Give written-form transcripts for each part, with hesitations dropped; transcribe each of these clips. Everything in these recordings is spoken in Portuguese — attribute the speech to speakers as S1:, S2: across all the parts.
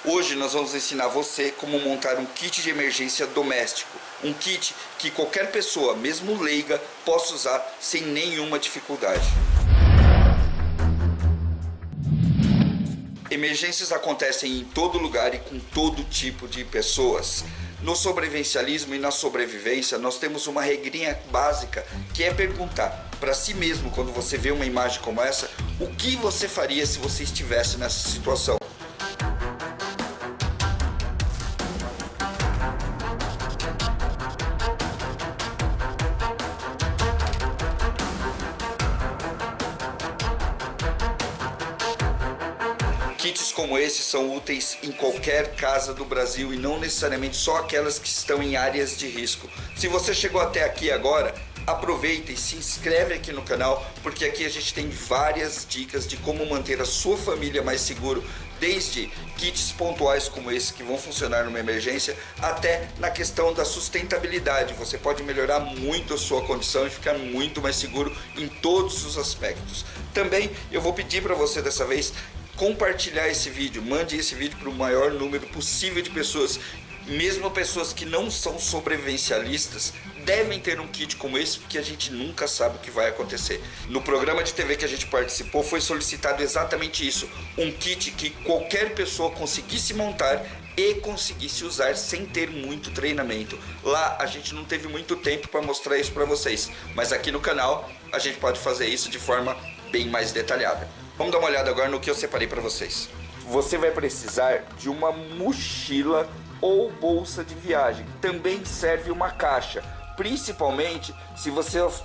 S1: Hoje nós vamos ensinar você como montar um kit de emergência doméstico. Um kit que qualquer pessoa, mesmo leiga, possa usar sem nenhuma dificuldade. Emergências acontecem em todo lugar e com todo tipo de pessoas. No sobrevivencialismo e na sobrevivência, nós temos uma regrinha básica, que é perguntar para si mesmo, quando você vê uma imagem como essa, o que você faria se você estivesse nessa situação. Kits como esse são úteis em qualquer casa do Brasil e não necessariamente só aquelas que estão em áreas de risco. Se você chegou até aqui agora, aproveita e se inscreve aqui no canal, porque aqui a gente tem várias dicas de como manter a sua família mais seguro, desde kits pontuais como esse que vão funcionar numa emergência, até na questão da sustentabilidade. Você pode melhorar muito a sua condição e ficar muito mais seguro em todos os aspectos. Também eu vou pedir para você dessa vez compartilhar esse vídeo, mande esse vídeo para o maior número possível de pessoas. Mesmo pessoas que não são sobrevivencialistas devem ter um kit como esse, porque a gente nunca sabe o que vai acontecer. No programa de TV que a gente participou foi solicitado exatamente isso, um kit que qualquer pessoa conseguisse montar e conseguisse usar sem ter muito treinamento. Lá a gente não teve muito tempo para mostrar isso para vocês, mas aqui no canal a gente pode fazer isso de forma bem mais detalhada. Vamos dar uma olhada agora no que eu separei para vocês. Você vai precisar de uma mochila ou bolsa de viagem. Também serve uma caixa, principalmente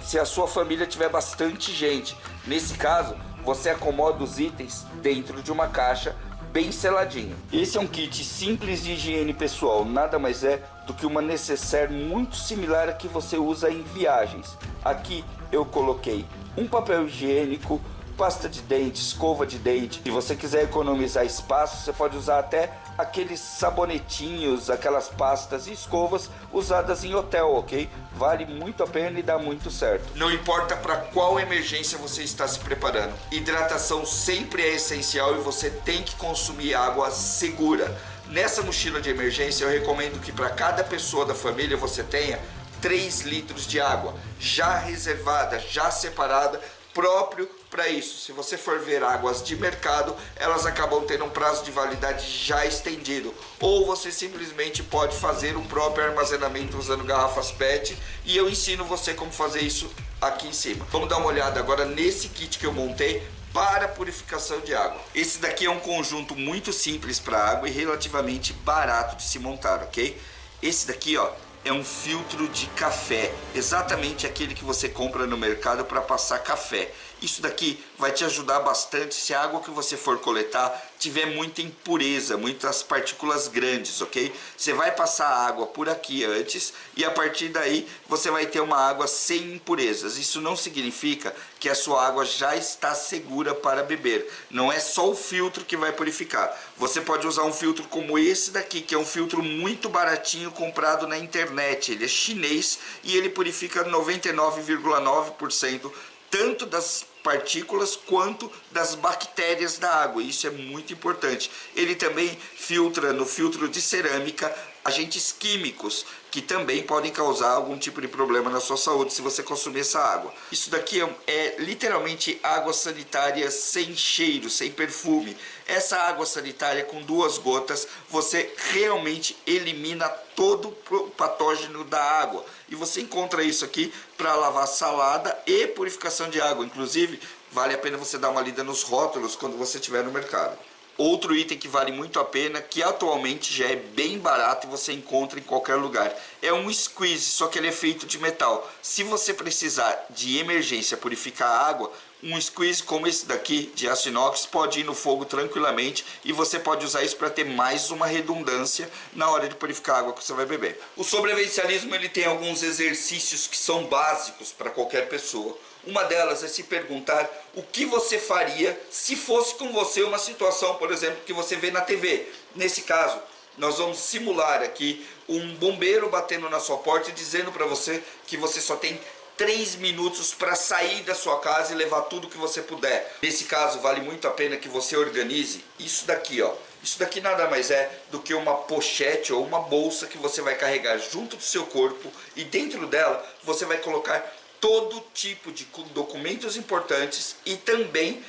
S1: se a sua família tiver bastante gente. Nesse caso, você acomoda os itens dentro de uma caixa bem seladinho. Esse é um kit simples de higiene pessoal, nada mais é do que uma necessaire muito similar a que você usa em viagens. Aqui eu coloquei um papel higiênico, pasta de dente, escova de dente. Se você quiser economizar espaço, você pode usar até aqueles sabonetinhos, aquelas pastas e escovas usadas em hotel, ok? Vale muito a pena e dá muito certo. Não importa para qual emergência você está se preparando, hidratação sempre é essencial e você tem que consumir água segura. Nessa mochila de emergência eu recomendo que para cada pessoa da família você tenha 3 litros de água, já reservada, já separada, próprio para isso. Se você for ver águas de mercado, elas acabam tendo um prazo de validade já estendido, ou você simplesmente pode fazer o próprio armazenamento usando garrafas PET, e eu ensino você como fazer isso aqui em cima. Vamos dar uma olhada agora nesse kit que eu montei para purificação de água. Esse daqui é um conjunto muito simples para água e relativamente barato de se montar, ok? Esse daqui, ó, é um filtro de café, exatamente aquele que você compra no mercado para passar café. Isso daqui vai te ajudar bastante se a água que você for coletar tiver muita impureza, muitas partículas grandes, ok? Você vai passar a água por aqui antes e a partir daí você vai ter uma água sem impurezas. Isso não significa que a sua água já está segura para beber. Não é só o filtro que vai purificar. Você pode usar um filtro como esse daqui, que é um filtro muito baratinho comprado na internet. Ele é chinês e ele purifica 99,9% tanto das partículas quanto das bactérias da água. Isso é muito importante. Ele também filtra, no filtro de cerâmica, agentes químicos que também podem causar algum tipo de problema na sua saúde se você consumir essa água. Isso daqui é literalmente água sanitária sem cheiro, sem perfume. Essa água sanitária com 2 gotas, você realmente elimina todo o patógeno da água. E você encontra isso aqui para lavar salada e purificação de água. Inclusive, vale a pena você dar uma lida nos rótulos quando você estiver no mercado. Outro item que vale muito a pena, que atualmente já é bem barato e você encontra em qualquer lugar, é um squeeze, só que ele é feito de metal. Se você precisar de emergência purificar a água, um squeeze como esse daqui, de aço inox, pode ir no fogo tranquilamente e você pode usar isso para ter mais uma redundância na hora de purificar a água que você vai beber. O sobrevivencialismo ele tem alguns exercícios que são básicos para qualquer pessoa. Uma delas é se perguntar o que você faria se fosse com você uma situação, por exemplo, que você vê na TV. Nesse caso, nós vamos simular aqui um bombeiro batendo na sua porta e dizendo para você que você só tem 3 minutos para sair da sua casa e levar tudo que você puder. Nesse caso, vale muito a pena que você organize isso daqui, ó. Isso daqui nada mais é do que uma pochete ou uma bolsa que você vai carregar junto do seu corpo, e dentro dela você vai colocar todo tipo de documentos importantes e também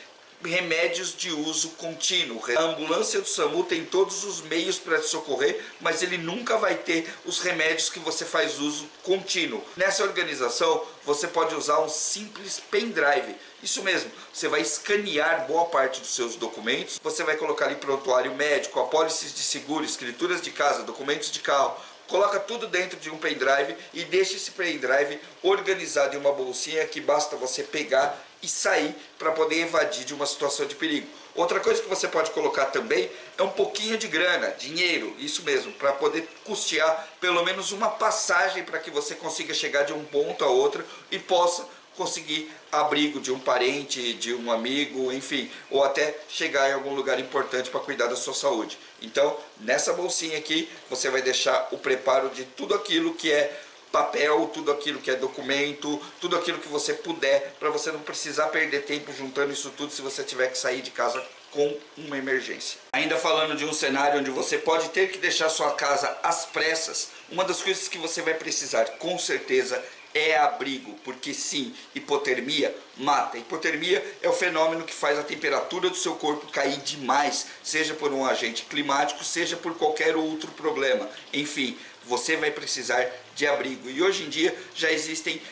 S1: remédios de uso contínuo. A ambulância do SAMU tem todos os meios para te socorrer, mas ele nunca vai ter os remédios que você faz uso contínuo. Nessa organização você pode usar um simples pendrive. Isso mesmo, você vai escanear boa parte dos seus documentos, você vai colocar ali prontuário médico, apólices de seguro, escrituras de casa, documentos de carro. Coloca tudo dentro de um pendrive e deixa esse pendrive organizado em uma bolsinha que basta você pegar e sair para poder evadir de uma situação de perigo. Outra coisa que você pode colocar também é um pouquinho de grana, dinheiro, isso mesmo, para poder custear pelo menos uma passagem para que você consiga chegar de um ponto a outro e possa conseguir abrigo de um parente, de um amigo, enfim, ou até chegar em algum lugar importante para cuidar da sua saúde. Então, nessa bolsinha aqui, você vai deixar o preparo de tudo aquilo que é papel, tudo aquilo que é documento, tudo aquilo que você puder, para você não precisar perder tempo juntando isso tudo se você tiver que sair de casa com uma emergência. Ainda falando de um cenário onde você pode ter que deixar sua casa às pressas, uma das coisas que você vai precisar com certeza é abrigo, porque sim, hipotermia mata. Hipotermia é o fenômeno que faz a temperatura do seu corpo cair demais, seja por um agente climático, seja por qualquer outro problema. Enfim, você vai precisar de abrigo. E hoje em dia já existem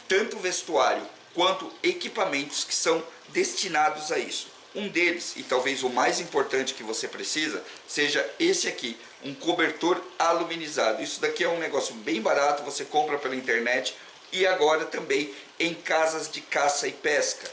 S1: tanto vestuário quanto equipamentos que são destinados a isso. Um deles, e talvez o mais importante que você precisa, seja esse aqui, um cobertor aluminizado. Isso daqui é um negócio bem barato, você compra pela internet e agora também em casas de caça e pesca.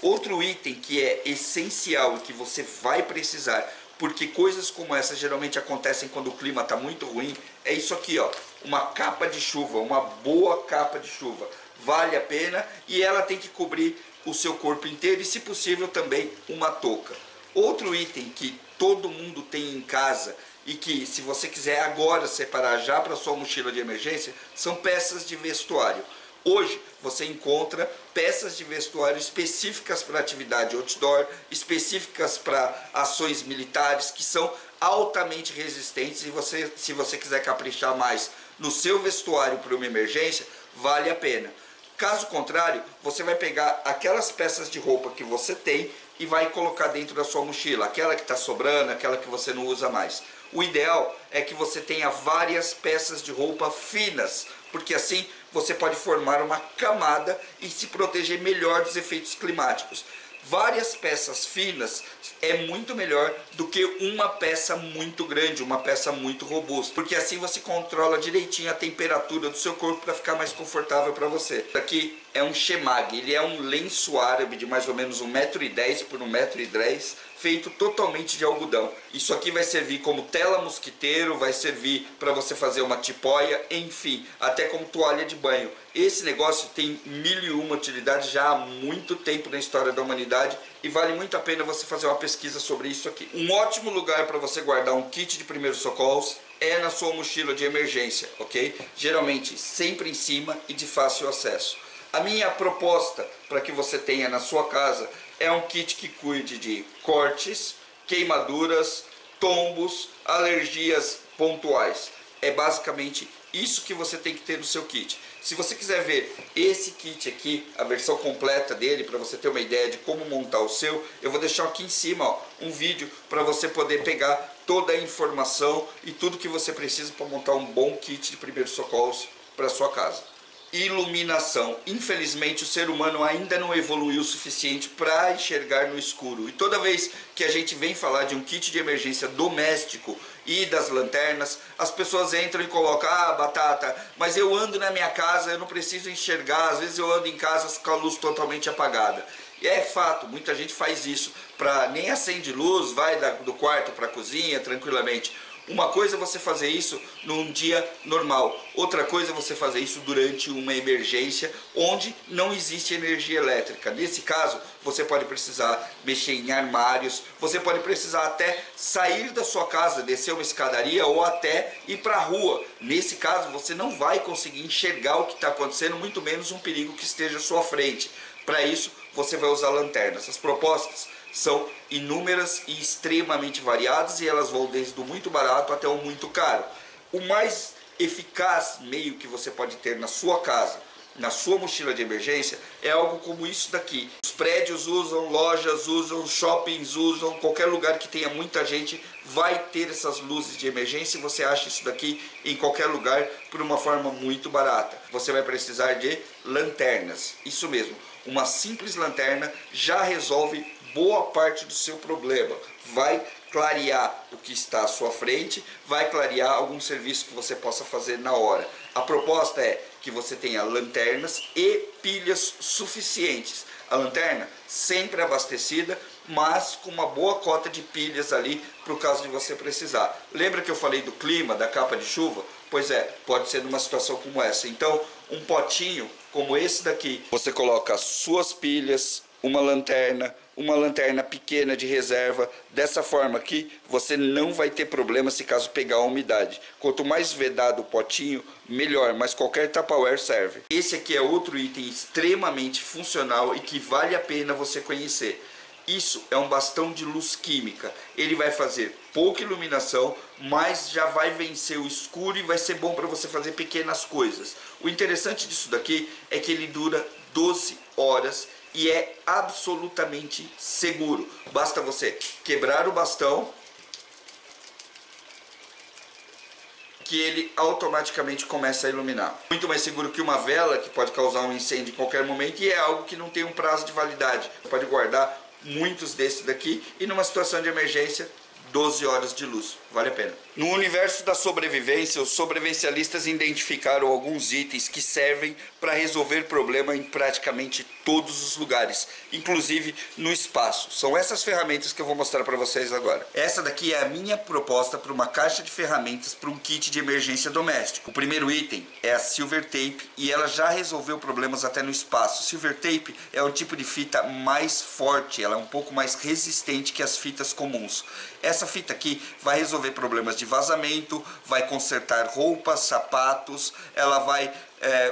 S1: Outro item que é essencial e que você vai precisar, porque coisas como essa geralmente acontecem quando o clima está muito ruim, é isso aqui, ó, uma capa de chuva, uma boa capa de chuva. Vale a pena e ela tem que cobrir o seu corpo inteiro e, se possível, também uma touca. Outro item que todo mundo tem em casa e que, se você quiser agora separar já para sua mochila de emergência, são peças de vestuário. Hoje você encontra peças de vestuário específicas para atividade outdoor, específicas para ações militares, que são altamente resistentes, e se você quiser caprichar mais no seu vestuário para uma emergência, vale a pena. Caso contrário, você vai pegar aquelas peças de roupa que você tem e vai colocar dentro da sua mochila, aquela que está sobrando, aquela que você não usa mais. O ideal é que você tenha várias peças de roupa finas, porque assim você pode formar uma camada e se proteger melhor dos efeitos climáticos. Várias peças finas é muito melhor do que uma peça muito grande, uma peça muito robusta, porque assim você controla direitinho a temperatura do seu corpo para ficar mais confortável para você. Aqui é um shemag, ele é um lenço árabe de mais ou menos 1,10 m por 1,10 m, feito totalmente de algodão. Isso aqui vai servir como tela mosquiteiro, vai servir para você fazer uma tipóia, enfim, até como toalha de banho. Esse negócio tem 1001 utilidades já há muito tempo na história da humanidade e vale muito a pena você fazer uma pesquisa sobre isso aqui. Um ótimo lugar para você guardar um kit de primeiros socorros é na sua mochila de emergência, ok? Geralmente sempre em cima e de fácil acesso. A minha proposta para que você tenha na sua casa é um kit que cuide de cortes, queimaduras, tombos, alergias pontuais. É basicamente isso que você tem que ter no seu kit. Se você quiser ver esse kit aqui, a versão completa dele, para você ter uma ideia de como montar o seu, eu vou deixar aqui em cima, ó, um vídeo para você poder pegar toda a informação e tudo que você precisa para montar um bom kit de primeiros socorros para sua casa. Iluminação. Infelizmente o ser humano ainda não evoluiu o suficiente para enxergar no escuro. E toda vez que a gente vem falar de um kit de emergência doméstico e das lanternas, as pessoas entram e colocam: ah, Batata, mas eu ando na minha casa, eu não preciso enxergar, às vezes eu ando em casa com a luz totalmente apagada. E é fato, muita gente faz isso, nem acende luz, vai do quarto para a cozinha tranquilamente. Uma coisa é você fazer isso num dia normal, outra coisa é você fazer isso durante uma emergência onde não existe energia elétrica. Nesse caso, você pode precisar mexer em armários, você pode precisar até sair da sua casa, descer uma escadaria ou até ir para a rua. Nesse caso, você não vai conseguir enxergar o que está acontecendo, muito menos um perigo que esteja à sua frente. Para isso, você vai usar lanternas. As propostas São inúmeras e extremamente variadas e elas vão desde o muito barato até o muito caro. O mais eficaz meio que você pode ter na sua casa, na sua mochila de emergência, é algo como isso daqui. Os prédios usam, lojas usam, shoppings usam, qualquer lugar que tenha muita gente vai ter essas luzes de emergência e você acha isso daqui em qualquer lugar por uma forma muito barata. Você vai precisar de lanternas, isso mesmo, uma simples lanterna já resolve boa parte do seu problema, vai clarear o que está à sua frente, vai clarear algum serviço que você possa fazer na hora. A proposta é que você tenha lanternas e pilhas suficientes. A lanterna sempre abastecida, mas com uma boa cota de pilhas ali para o caso de você precisar. Lembra que eu falei do clima, da capa de chuva? Pois é, pode ser numa situação como essa. Então, um potinho como esse daqui, você coloca as suas pilhas, uma lanterna pequena de reserva. Dessa forma aqui, você não vai ter problema se caso pegar a umidade. Quanto mais vedado o potinho, melhor, mas qualquer Tupperware serve. Esse aqui é outro item extremamente funcional e que vale a pena você conhecer. Isso é um bastão de luz química. Ele vai fazer pouca iluminação, mas já vai vencer o escuro e vai ser bom para você fazer pequenas coisas. O interessante disso daqui é que ele dura 12 horas e é absolutamente seguro. Basta você quebrar o bastão que ele automaticamente começa a iluminar. Muito mais seguro que uma vela, que pode causar um incêndio em qualquer momento, e é algo que não tem um prazo de validade. Você pode guardar muitos desses daqui e numa situação de emergência, 12 horas de luz, vale a pena. No universo da sobrevivência, os sobrevivencialistas identificaram alguns itens que servem para resolver problema em praticamente todos os lugares, inclusive no espaço. São essas ferramentas que eu vou mostrar para vocês agora. Essa daqui é a minha proposta para uma caixa de ferramentas para um kit de emergência doméstico. O primeiro item é a Silver Tape e ela já resolveu problemas até no espaço. Silver Tape é um tipo de fita mais forte, ela é um pouco mais resistente que as fitas comuns. Essa fita aqui vai resolver problemas de vazamento, vai consertar roupas, sapatos, ela vai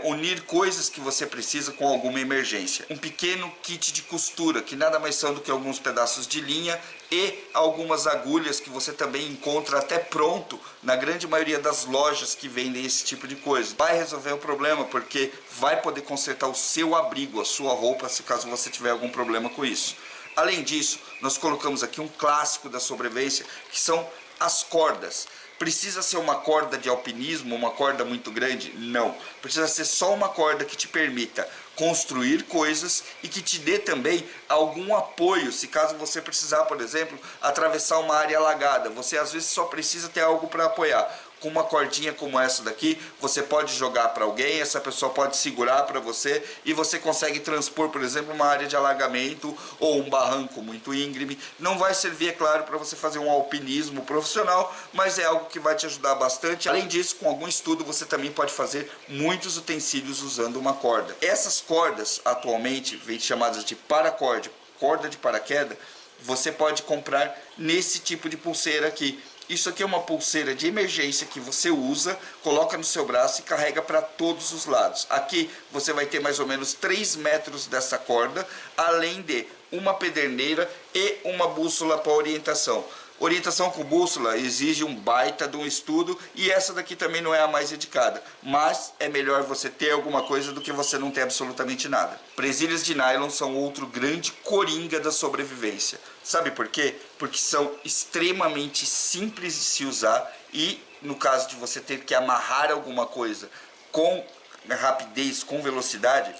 S1: unir coisas que você precisa com alguma emergência. Um pequeno kit de costura, que nada mais são do que alguns pedaços de linha e algumas agulhas que você também encontra até pronto na grande maioria das lojas que vendem esse tipo de coisa. Vai resolver o problema porque vai poder consertar o seu abrigo, a sua roupa, se caso você tiver algum problema com isso. Além disso, nós colocamos aqui um clássico da sobrevivência, que são as cordas. Precisa ser uma corda de alpinismo, uma corda muito grande? Não. Precisa ser só uma corda que te permita construir coisas e que te dê também algum apoio, se caso você precisar, por exemplo, atravessar uma área alagada. Você às vezes só precisa ter algo para apoiar. Com uma cordinha como essa daqui, você pode jogar para alguém, essa pessoa pode segurar para você e você consegue transpor, por exemplo, uma área de alagamento ou um barranco muito íngreme. Não vai servir, é claro, para você fazer um alpinismo profissional, mas é algo que vai te ajudar bastante. Além disso, com algum estudo, você também pode fazer muitos utensílios usando uma corda. Essas cordas, atualmente, vêm chamadas de paracorde, corda de paraquedas, você pode comprar nesse tipo de pulseira aqui. Isso aqui é uma pulseira de emergência que você usa, coloca no seu braço e carrega para todos os lados. Aqui você vai ter mais ou menos 3 metros dessa corda, além de uma pederneira e uma bússola para orientação. Orientação com bússola exige um baita de um estudo e essa daqui também não é a mais indicada. Mas é melhor você ter alguma coisa do que você não ter absolutamente nada. Presilhas de nylon são outro grande coringa da sobrevivência. Sabe por quê? Porque são extremamente simples de se usar e no caso de você ter que amarrar alguma coisa com rapidez, com velocidade,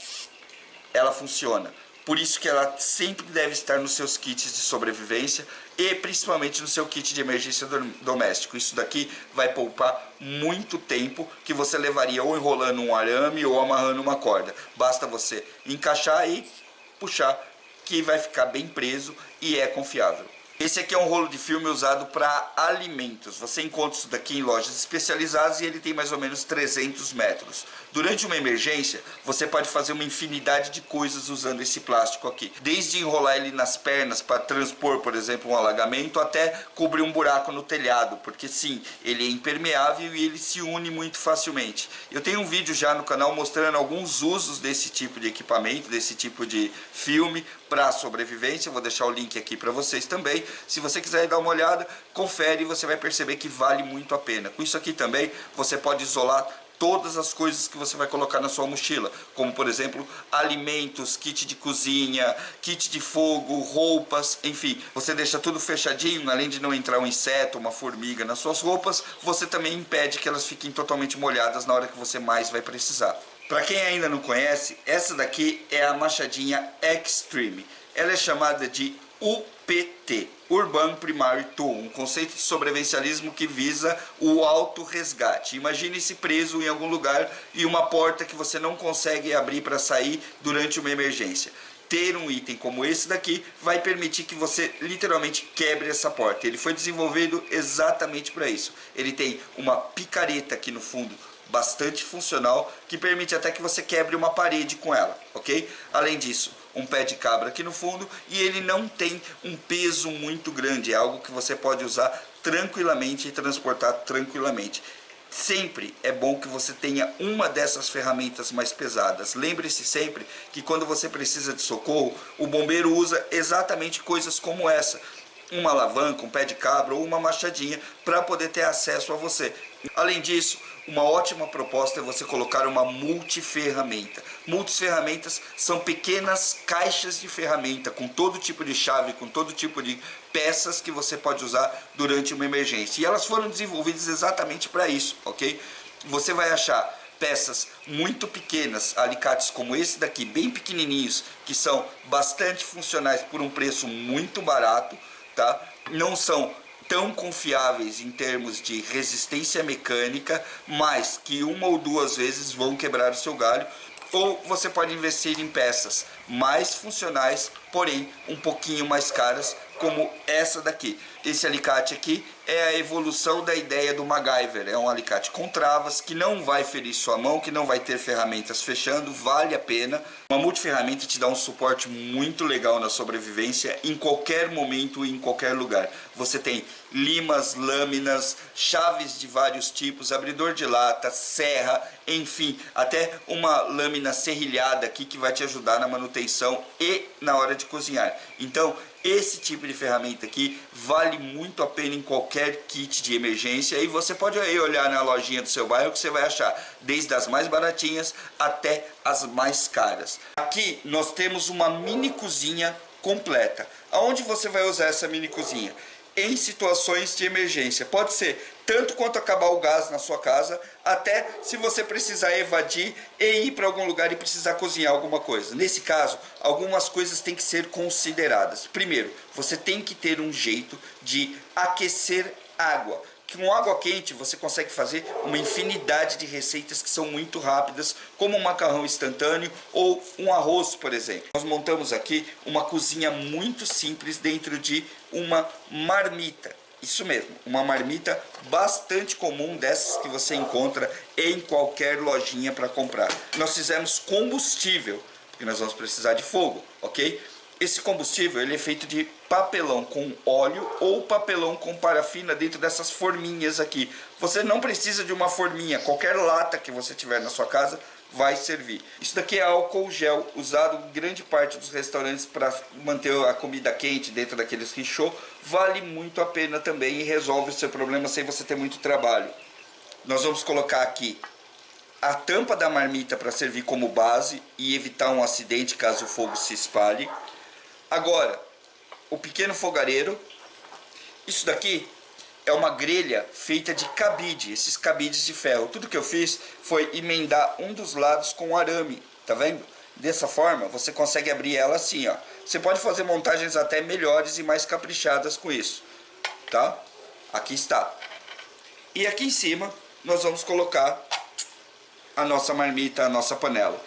S1: ela funciona. Por isso que ela sempre deve estar nos seus kits de sobrevivência e principalmente no seu kit de emergência doméstico. Isso daqui vai poupar muito tempo que você levaria ou enrolando um arame ou amarrando uma corda. Basta você encaixar e puxar que vai ficar bem preso e é confiável. Esse aqui é um rolo de filme usado para alimentos. Você encontra isso daqui em lojas especializadas e ele tem mais ou menos 300 metros. Durante uma emergência, você pode fazer uma infinidade de coisas usando esse plástico aqui. Desde enrolar ele nas pernas para transpor, por exemplo, um alagamento, até cobrir um buraco no telhado. Porque sim, ele é impermeável e ele se une muito facilmente. Eu tenho um vídeo já no canal mostrando alguns usos desse tipo de equipamento, desse tipo de filme, para sobrevivência. Eu vou deixar o link aqui para vocês também. Se você quiser dar uma olhada, confere e você vai perceber que vale muito a pena. Com isso aqui também você pode isolar todas as coisas que você vai colocar na sua mochila, como por exemplo alimentos, kit de cozinha, kit de fogo, roupas, enfim, você deixa tudo fechadinho. Além de não entrar um inseto, uma formiga nas suas roupas, você também impede que elas fiquem totalmente molhadas na hora que você mais vai precisar. Para quem ainda não conhece, essa daqui é a machadinha Extreme. Ela é chamada de UPT, Urban Primary Tool, um conceito de sobrevivencialismo que visa o auto-resgate. Imagine-se preso em algum lugar e uma porta que você não consegue abrir para sair durante uma emergência. Ter um item como esse daqui vai permitir que você literalmente quebre essa porta. Ele foi desenvolvido exatamente para isso. Ele tem uma picareta aqui no fundo, bastante funcional, que permite até que você quebre uma parede com ela, ok? Além disso, um pé de cabra aqui no fundo, e ele não tem um peso muito grande, é algo que você pode usar tranquilamente e transportar tranquilamente. Sempre é bom que você tenha uma dessas ferramentas mais pesadas. Lembre-se sempre que quando você precisa de socorro, o bombeiro usa exatamente coisas como essa. Uma alavanca, um pé de cabra ou uma machadinha para poder ter acesso a você. Além disso, uma ótima proposta é você colocar uma multiferramenta. Multiferramentas são pequenas caixas de ferramenta com todo tipo de chave, com todo tipo de peças que você pode usar durante uma emergência. E elas foram desenvolvidas exatamente para isso, ok? Você vai achar peças muito pequenas, alicates como esse daqui, bem pequenininhos, que são bastante funcionais por um preço muito barato, tá? Não são tão confiáveis em termos de resistência mecânica, mas que uma ou duas vezes vão quebrar o seu galho. Ou você pode investir em peças mais funcionais, porém um pouquinho mais caras, como essa daqui. Esse alicate aqui é a evolução da ideia do MacGyver. É um alicate com travas, que não vai ferir sua mão, que não vai ter ferramentas fechando, vale a pena. Uma multiferramenta te dá um suporte muito legal na sobrevivência, em qualquer momento e em qualquer lugar. Você tem limas, lâminas, chaves de vários tipos, abridor de lata, serra, enfim, até uma lâmina serrilhada aqui que vai te ajudar na manutenção e na hora de cozinhar. Então, esse tipo de ferramenta aqui vale muito a pena em qualquer kit de emergência, e você pode aí olhar na lojinha do seu bairro que você vai achar desde as mais baratinhas até as mais caras. Aqui nós temos uma mini cozinha completa. Aonde você vai usar essa mini cozinha? Em situações de emergência. Pode ser tanto quanto acabar o gás na sua casa, até se você precisar evadir e ir para algum lugar e precisar cozinhar alguma coisa. Nesse caso, algumas coisas têm que ser consideradas. Primeiro, você tem que ter um jeito de aquecer água. Com água quente você consegue fazer uma infinidade de receitas que são muito rápidas, como um macarrão instantâneo ou um arroz, por exemplo. Nós montamos aqui uma cozinha muito simples dentro de uma marmita. Isso mesmo, uma marmita bastante comum, dessas que você encontra em qualquer lojinha para comprar. Nós fizemos combustível, porque nós vamos precisar de fogo, ok? Esse combustível ele é feito de papelão com óleo ou papelão com parafina dentro dessas forminhas aqui. Você não precisa de uma forminha, qualquer lata que você tiver na sua casa vai servir. Isso daqui é álcool gel, usado em grande parte dos restaurantes para manter a comida quente dentro daqueles richô. Vale muito a pena também e resolve o seu problema sem você ter muito trabalho. Nós vamos colocar aqui a tampa da marmita para servir como base e evitar um acidente caso o fogo se espalhe. Agora, o pequeno fogareiro. Isso daqui é uma grelha feita de cabide, esses cabides de ferro. Tudo que eu fiz foi emendar um dos lados com arame, tá vendo? Dessa forma você consegue abrir ela assim, ó. Você pode fazer montagens até melhores e mais caprichadas com isso, tá? Aqui está. E aqui em cima nós vamos colocar a nossa marmita, a nossa panela.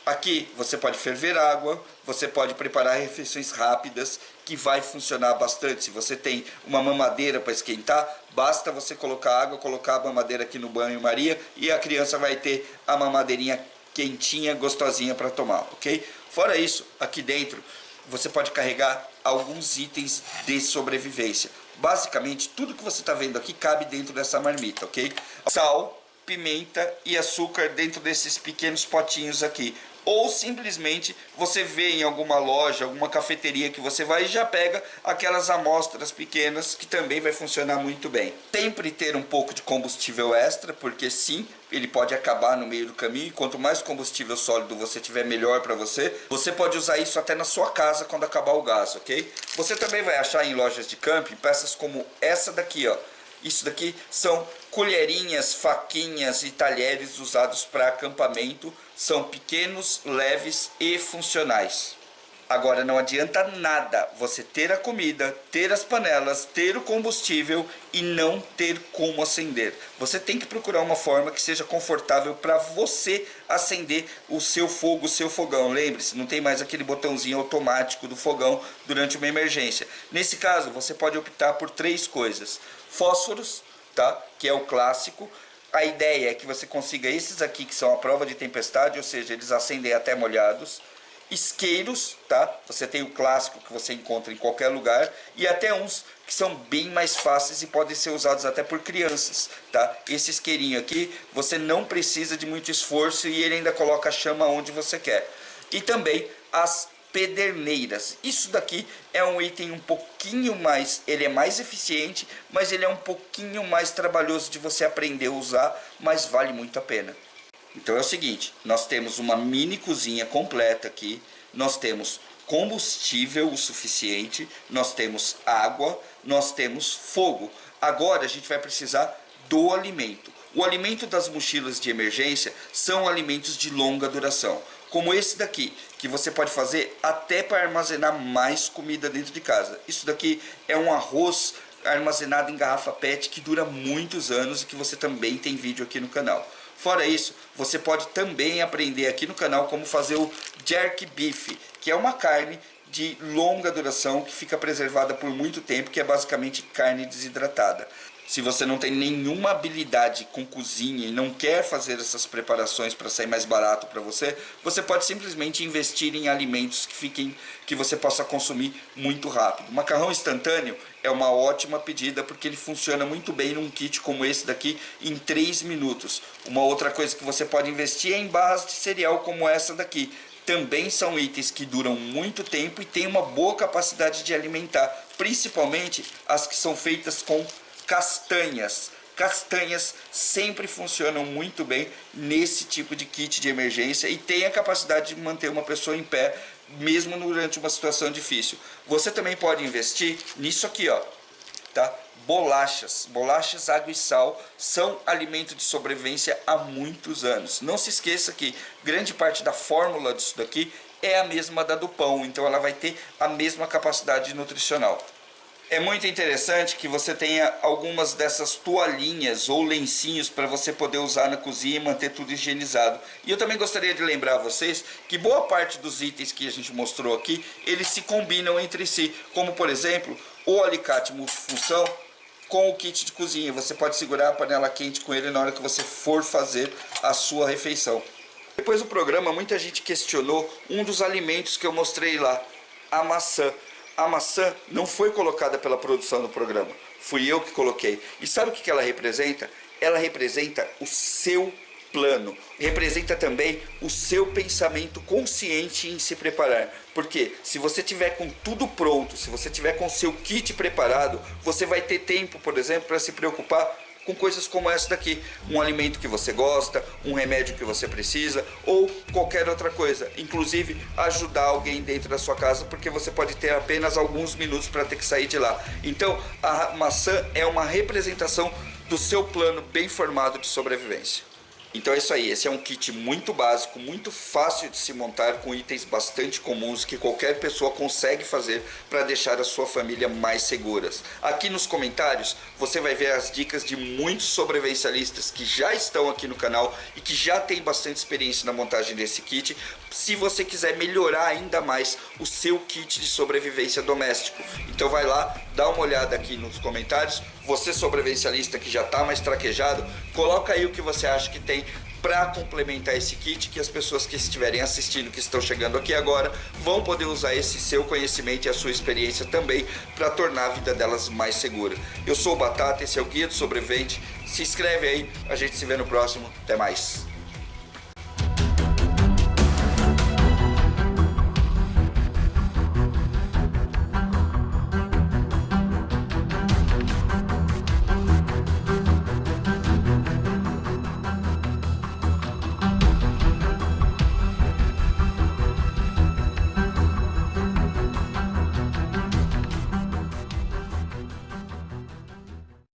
S1: Aqui você pode ferver água, você pode preparar refeições rápidas, que vai funcionar bastante. Se você tem uma mamadeira para esquentar, basta você colocar água, colocar a mamadeira aqui no banho-maria e a criança vai ter a mamadeirinha quentinha, gostosinha para tomar, ok? Fora isso, aqui dentro você pode carregar alguns itens de sobrevivência. Basicamente, tudo que você está vendo aqui cabe dentro dessa marmita, ok? Sal, pimenta e açúcar dentro desses pequenos potinhos aqui. ou simplesmente você vê em alguma loja, alguma cafeteria que você vai e já pega aquelas amostras pequenas, que também vai funcionar muito bem. Sempre ter um pouco de combustível extra, porque sim, ele pode acabar no meio do caminho, e quanto mais combustível sólido você tiver, melhor para você. Você pode usar isso até na sua casa quando acabar o gás, ok? Você também vai achar em lojas de camping peças como essa daqui, ó. Isso daqui são colherinhas, faquinhas e talheres usados para acampamento. São pequenos, leves e funcionais. Agora não adianta nada você ter a comida, ter as panelas, ter o combustível e não ter como acender. Você tem que procurar uma forma que seja confortável para você acender o seu fogo, o seu fogão. Lembre-se, não tem mais aquele botãozinho automático do fogão durante uma emergência. Nesse caso, você pode optar por 3 coisas. Fósforos, tá? Que é o clássico. A ideia é que você consiga esses aqui que são a prova de tempestade, ou seja, eles acendem até molhados. Isqueiros, tá? Você tem o clássico que você encontra em qualquer lugar, e até uns que são bem mais fáceis e podem ser usados até por crianças, tá? Esse isqueirinho aqui, você não precisa de muito esforço e ele ainda coloca a chama onde você quer. E também as pederneiras. Isso daqui é um item um pouquinho mais, ele é mais eficiente, mas ele é um pouquinho mais trabalhoso de você aprender a usar, mas vale muito a pena. Então é o seguinte, nós temos uma mini cozinha completa aqui, nós temos combustível o suficiente, nós temos água, nós temos fogo. Agora a gente vai precisar do alimento. O alimento das mochilas de emergência são alimentos de longa duração, como esse daqui, que você pode fazer até para armazenar mais comida dentro de casa. Isso daqui é um arroz armazenado em garrafa PET que dura muitos anos e que você também tem vídeo aqui no canal. Fora isso, você pode também aprender aqui no canal como fazer o jerk beef, que é uma carne de longa duração que fica preservada por muito tempo, que é basicamente carne desidratada. Se você não tem nenhuma habilidade com cozinha e não quer fazer essas preparações para sair mais barato para você, você pode simplesmente investir em alimentos que você possa consumir muito rápido. O macarrão instantâneo é uma ótima pedida porque ele funciona muito bem num kit como esse daqui em 3 minutos. Uma outra coisa que você pode investir é em barras de cereal como essa daqui. Também são itens que duram muito tempo e têm uma boa capacidade de alimentar, principalmente as que são feitas com castanhas. Castanhas sempre funcionam muito bem nesse tipo de kit de emergência e tem a capacidade de manter uma pessoa em pé mesmo durante uma situação difícil. Você também pode investir nisso aqui, ó, tá? Bolachas, água e sal são alimento de sobrevivência há muitos anos. Não se esqueça que grande parte da fórmula disso daqui é a mesma da do pão, então ela vai ter a mesma capacidade nutricional. É muito interessante que você tenha algumas dessas toalhinhas ou lencinhos para você poder usar na cozinha e manter tudo higienizado. E eu também gostaria de lembrar a vocês que boa parte dos itens que a gente mostrou aqui, eles se combinam entre si, como por exemplo, o alicate multifunção com o kit de cozinha. Você pode segurar a panela quente com ele na hora que você for fazer a sua refeição. Depois do programa, muita gente questionou um dos alimentos que eu mostrei lá, a maçã. A maçã não foi colocada pela produção do programa, fui eu que coloquei. E sabe o que ela representa? Ela representa o seu plano, representa também o seu pensamento consciente em se preparar. Porque se você tiver com tudo pronto, se você tiver com o seu kit preparado, você vai ter tempo, por exemplo, para se preocupar com coisas como essa daqui, um alimento que você gosta, um remédio que você precisa ou qualquer outra coisa, inclusive ajudar alguém dentro da sua casa, porque você pode ter apenas alguns minutos para ter que sair de lá. Então a maçã é uma representação do seu plano bem formado de sobrevivência. Então é isso aí, esse é um kit muito básico, muito fácil de se montar, com itens bastante comuns que qualquer pessoa consegue fazer para deixar a sua família mais seguras. Aqui nos comentários você vai ver as dicas de muitos sobrevivencialistas que já estão aqui no canal e que já têm bastante experiência na montagem desse kit, se você quiser melhorar ainda mais o seu kit de sobrevivência doméstico. Então vai lá, dá uma olhada aqui nos comentários. Você sobrevivencialista que já está mais traquejado, coloca aí o que você acha que tem para complementar esse kit, que as pessoas que estiverem assistindo, que estão chegando aqui agora, vão poder usar esse seu conhecimento e a sua experiência também para tornar a vida delas mais segura. Eu sou o Batata, esse é o Guia do Sobrevivente. Se inscreve aí, a gente se vê no próximo. Até mais.